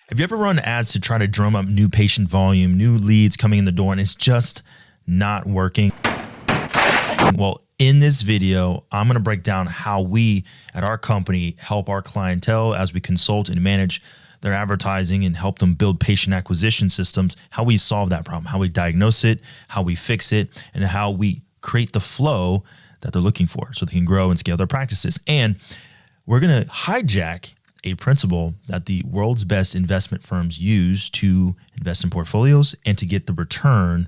Have you ever run ads to try to drum up new patient volume, new leads coming in the door, and it's just not working? Well, in this video, I'm going to break down how we at our company help our clientele as we consult and manage their advertising and help them build patient acquisition systems, how we solve that problem, how we diagnose it, how we fix it, and how we create the flow that they're looking for so they can grow and scale their practices. And we're going to hijack a principle that the world's best investment firms use to invest in portfolios and to get the return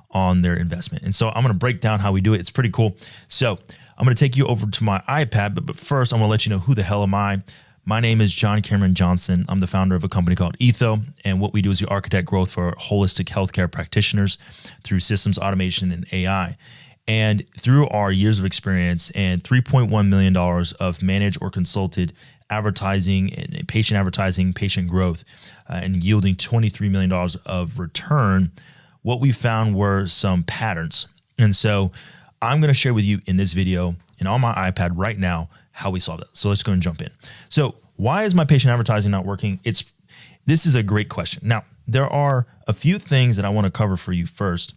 on their investment. And so I'm going to break down how we do it. It's pretty cool. So I'm going to take you over to my iPad, but first I'm going to let you know who the hell am I. My name is John Cameron Johnson. I'm the founder of a company called Etho, and what we do is we architect growth for holistic healthcare practitioners through systems automation and AI. And through our years of experience and $3.1 million of managed or consulted advertising and patient growth, and yielding $23 million of return, what we found were some patterns. And so I'm going to share with you in this video and on my iPad right now how we solve that. So let's go and jump in. So why is my patient advertising not working? This is a great question. Now, there are a few things that I want to cover for you first.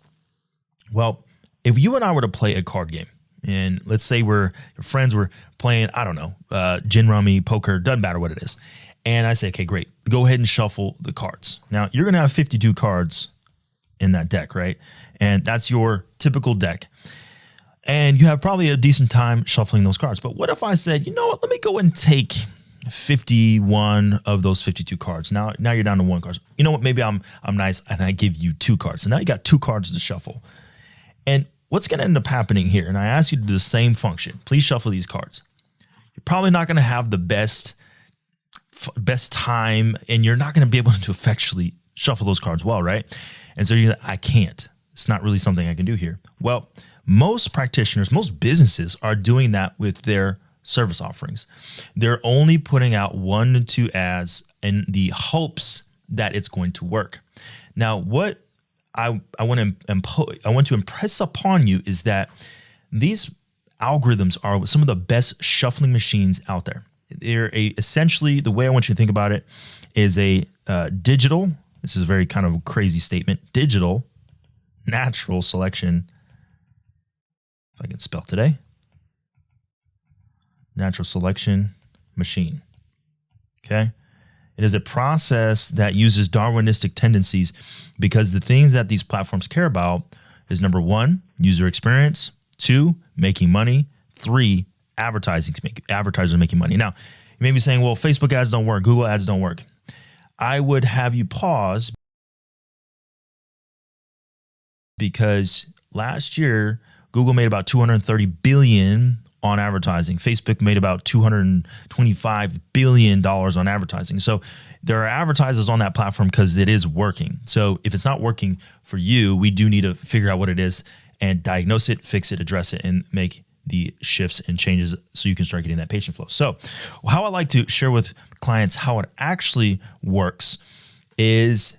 Well, if you and I were to play a card game, and let's say your friends were playing, I don't know, gin rummy, poker, doesn't matter what it is. And I say, okay, great, go ahead and shuffle the cards. Now, you're going to have 52 cards in that deck, right? And that's your typical deck. And you have probably a decent time shuffling those cards. But what if I said, you know what, let me go and take 51 of those 52 cards. Now you're down to one card. You know what, maybe I'm nice and I give you two cards. So now you got two cards to shuffle. And what's going to end up happening here, and I ask you to do the same function, please shuffle these cards. You're probably not going to have the best time, and you're not going to be able to effectually shuffle those cards well, right? And so you're like, I can't. It's not really something I can do here. Well, most practitioners, most businesses are doing that with their service offerings. They're only putting out 1 to 2 ads in the hopes that it's going to work. Now, what I want to impress upon you is that these algorithms are some of the best shuffling machines out there. They're essentially, the way I want you to think about it is a digital, this is a very kind of crazy statement, digital natural selection, if I can spell today, natural selection machine, okay? It is a process that uses Darwinistic tendencies because the things that these platforms care about is number 1, user experience, 2, making money, 3, advertisers making money. Now, you may be saying, well, Facebook ads don't work, Google ads don't work. I would have you pause because last year, Google made about $230 billion on advertising. Facebook made about $225 billion on advertising. So there are advertisers on that platform because it is working. So if it's not working for you, we do need to figure out what it is and diagnose it, fix it, address it, and make the shifts and changes so you can start getting that patient flow. So how I like to share with clients how it actually works is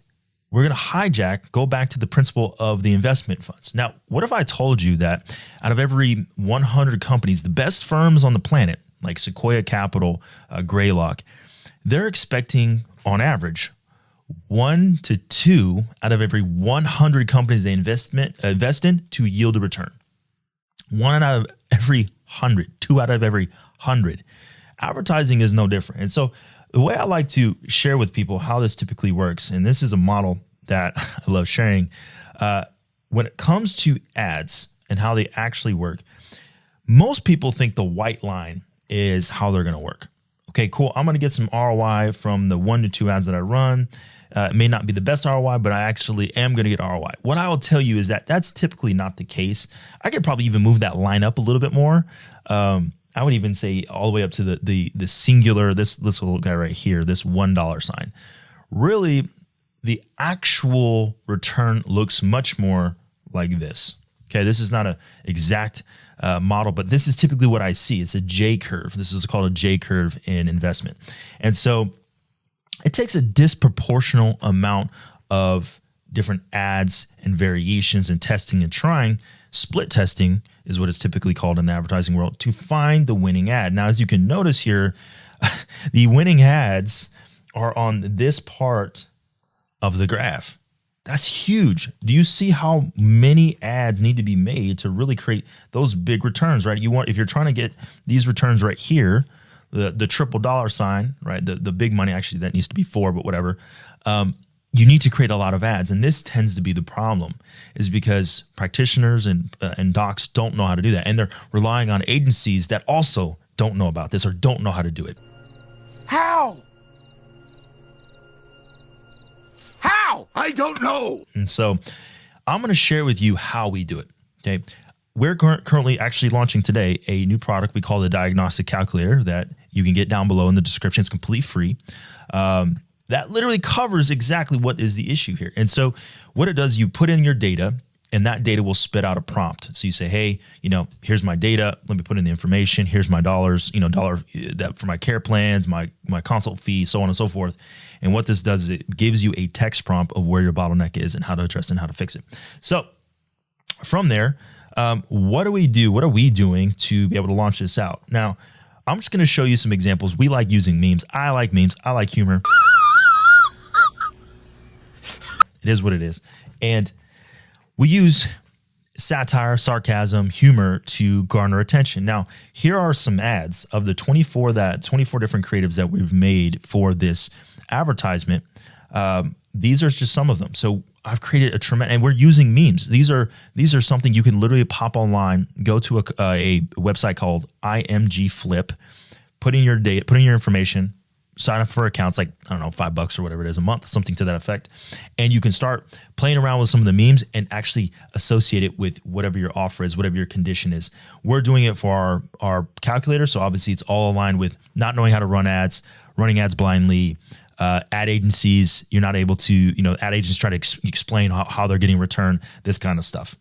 we're going to go back to the principle of the investment funds. Now, what if I told you that out of every 100 companies, the best firms on the planet, like Sequoia Capital, Greylock, they're expecting on average 1 to 2 out of every 100 companies they invest in to yield a return. 1 out of every 100, 2 out of every 100. Advertising is no different. And so the way I like to share with people how this typically works, and this is a model that I love sharing, when it comes to ads and how they actually work, most people think the white line is how they're going to work. Okay, cool. I'm going to get some ROI from the 1 to 2 ads that I run. It may not be the best ROI, but I actually am going to get ROI. What I will tell you is that that's typically not the case. I could probably even move that line up a little bit more. I would even say all the way up to the singular, this little guy right here, this $1 sign. Really, the actual return looks much more like this. Okay, this is not an exact model, but this is typically what I see. It's a J curve. This is called a J curve in investment. And so it takes a disproportional amount of different ads and variations and testing and trying. Split testing is what it's typically called in the advertising world, to find the winning ad. Now, as you can notice here, the winning ads are on this part of the graph. That's huge. Do you see how many ads need to be made to really create those big returns, right? If you're trying to get these returns right here, the triple dollar sign, right? The big money, actually that needs to be 4, but whatever. You need to create a lot of ads. And this tends to be the problem, is because practitioners and docs don't know how to do that. And they're relying on agencies that also don't know about this or don't know how to do it. How? How? I don't know. And so I'm going to share with you how we do it. Okay. We're currently actually launching today a new product we call the Diagnostic Calculator that you can get down below in the description. It's completely free. That literally covers exactly what is the issue here. And so what it does, you put in your data and that data will spit out a prompt. So you say, hey, here's my data. Let me put in the information. Here's my dollars, that for my care plans, my consult fee, so on and so forth. And what this does is it gives you a text prompt of where your bottleneck is and how to address it and how to fix it. So from there, what do we do? What are we doing to be able to launch this out? Now, I'm just going to show you some examples. We like using memes. I like memes. I like humor. It is what it is. And we use satire, sarcasm, humor to garner attention. Now, here are some ads of the 24 different creatives that we've made for this advertisement. These are just some of them. So I've created a tremendous, and we're using memes. These are something you can literally pop online, go to a website called IMG Flip, put in your data, put in your information, sign up for accounts, like, I don't know, $5 or whatever it is a month, something to that effect. And you can start playing around with some of the memes and actually associate it with whatever your offer is, whatever your condition is. We're doing it for our calculator. So obviously it's all aligned with not knowing how to run ads, running ads blindly, ad agencies. You're not able to, ad agents try to explain how they're getting return, this kind of stuff.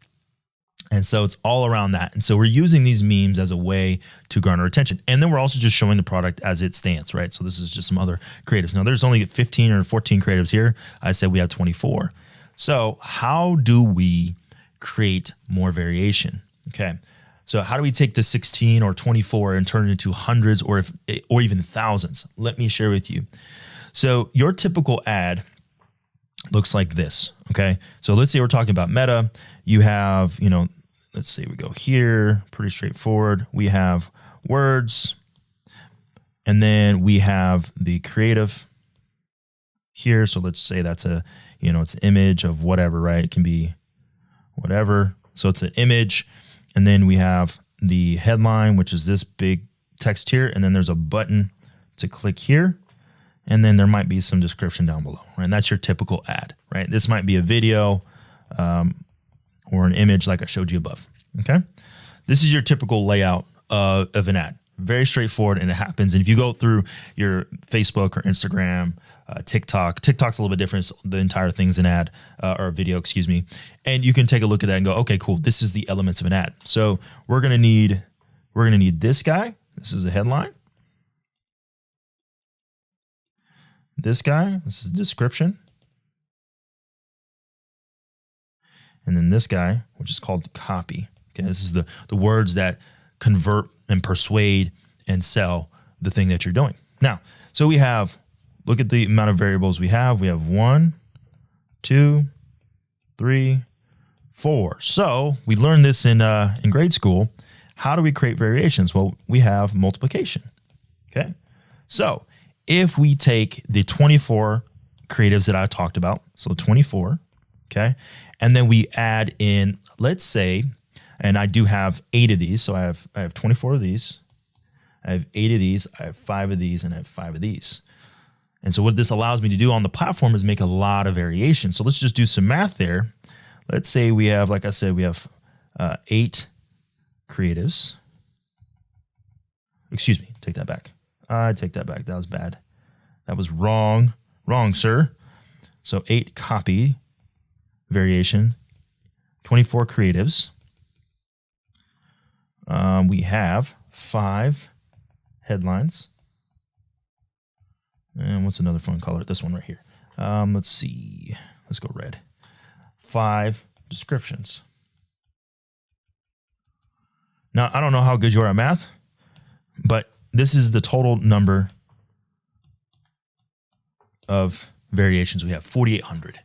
And so it's all around that. And so we're using these memes as a way to garner attention. And then we're also just showing the product as it stands, right? So this is just some other creatives. Now there's only 15 or 14 creatives here. I said we have 24. So how do we create more variation? Okay. So how do we take the 16 or 24 and turn it into hundreds or even thousands? Let me share with you. So your typical ad looks like this. Okay. So let's say we're talking about Meta. You have, let's say we go here, pretty straightforward. We have words, and then we have the creative here. So let's say that's it's an image of whatever, right? It can be whatever. So it's an image. And then we have the headline, which is this big text here. And then there's a button to click here. And then there might be some description down below, right? And that's your typical ad, right? This might be a video, or an image like I showed you above, okay? This is your typical layout of an ad. Very straightforward, and it happens. And if you go through your Facebook or Instagram, TikTok's a little bit different. It's the entire thing's an ad, or a video, excuse me. And you can take a look at that and go, okay, cool. This is the elements of an ad. So we're gonna need this guy. This is a headline. This guy, this is the description. And then this guy, which is called copy. Okay, this is the words that convert and persuade and sell the thing that you're doing. Now, so we have, look at the amount of variables we have. We have 1, 2, 3, 4. So we learned this in grade school. How do we create variations? Well, we have multiplication. Okay, so if we take the 24 creatives that I talked about, so 24, okay, and then we add in, let's say, and I do have 8 of these, so I have 24 of these, I have 8 of these, I have 5 of these, and I have 5 of these. And so what this allows me to do on the platform is make a lot of variations. So let's just do some math there. Let's say we have, like I said, we have 8 creatives. Excuse me, take that back. I take that back. That was bad. That was wrong. Wrong, sir. So 8 copy variation, 24 creatives. We have 5 headlines. And what's another fun color? This one right here. Let's see. Let's go red. 5 descriptions. Now, I don't know how good you are at math, but this is the total number of variations we have? 4,800.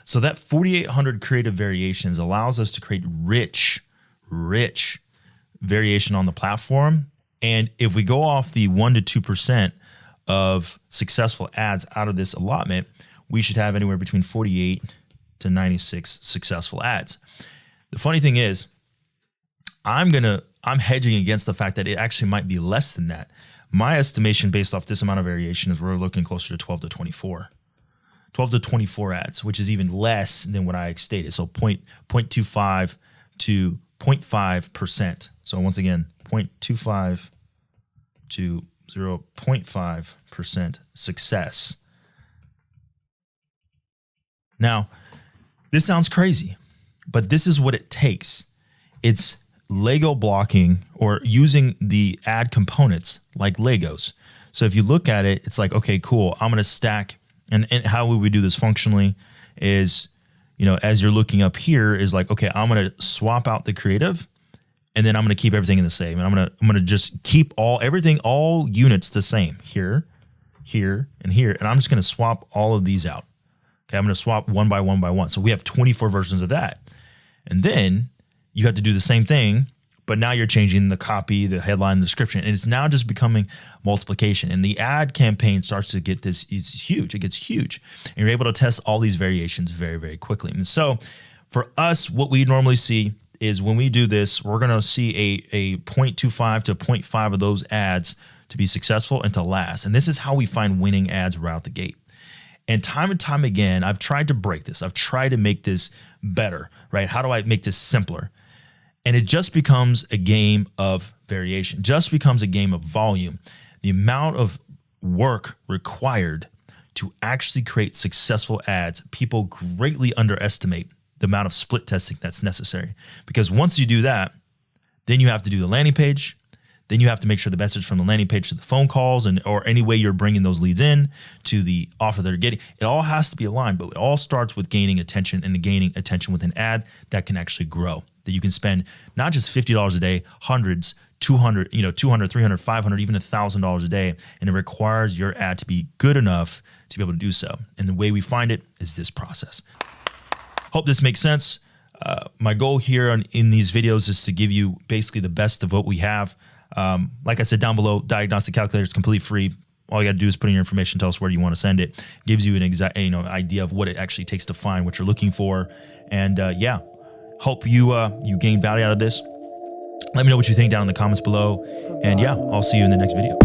So that 4,800 creative variations allows us to create rich variation on the platform. And if we go off the 1% to 2% of successful ads out of this allotment, we should have anywhere between 48 to 96 successful ads. The funny thing is, I'm hedging against the fact that it actually might be less than that. My estimation based off this amount of variation is we're looking closer to 12 to 24. 12 to 24 ads, which is even less than what I stated. So 0.25 to 0.5%. So once again, 0.25 to 0.5% success. Now, this sounds crazy, but this is what it takes. It's Lego blocking or using the ad components like Legos. So if you look at it, it's like, okay, cool. I'm going to stack. And how would we do this functionally is, you know, as you're looking up here is like, okay, I'm going to swap out the creative and then I'm going to keep everything in the same. And I'm going to just keep all units the same here, here, and here. And I'm just going to swap all of these out. Okay. I'm going to swap one by one. So we have 24 versions of that. And then you have to do the same thing, but now you're changing the copy, the headline, the description, and it's now just becoming multiplication. And the ad campaign starts to get this, it's huge. It gets huge. And you're able to test all these variations very, very quickly. And so for us, what we normally see is when we do this, we're going to see a 0.25 to 0.5 of those ads to be successful and to last. And this is how we find winning ads right out the gate. And time again, I've tried to break this. I've tried to make this better, right? How do I make this simpler? And it just becomes a game of variation, just becomes a game of volume. The amount of work required to actually create successful ads, people greatly underestimate the amount of split testing that's necessary. Because once you do that, then you have to do the landing page. Then you have to make sure the message from the landing page to the phone calls or any way you're bringing those leads in to the offer they're getting. It all has to be aligned, but it all starts with gaining attention and gaining attention with an ad that can actually grow, that you can spend not just $50 a day, hundreds, 200, 200, 300, 500, even $1,000 a day. And it requires your ad to be good enough to be able to do so. And the way we find it is this process. Hope this makes sense. My goal here in these videos is to give you basically the best of what we have. Like I said down below, diagnostic calculator is completely free. All you got to do is put in your information, tell us where you want to send it. Gives you an exact, idea of what it actually takes to find what you're looking for. And yeah, hope you gain value out of this. Let me know what you think down in the comments below. And yeah, I'll see you in the next video.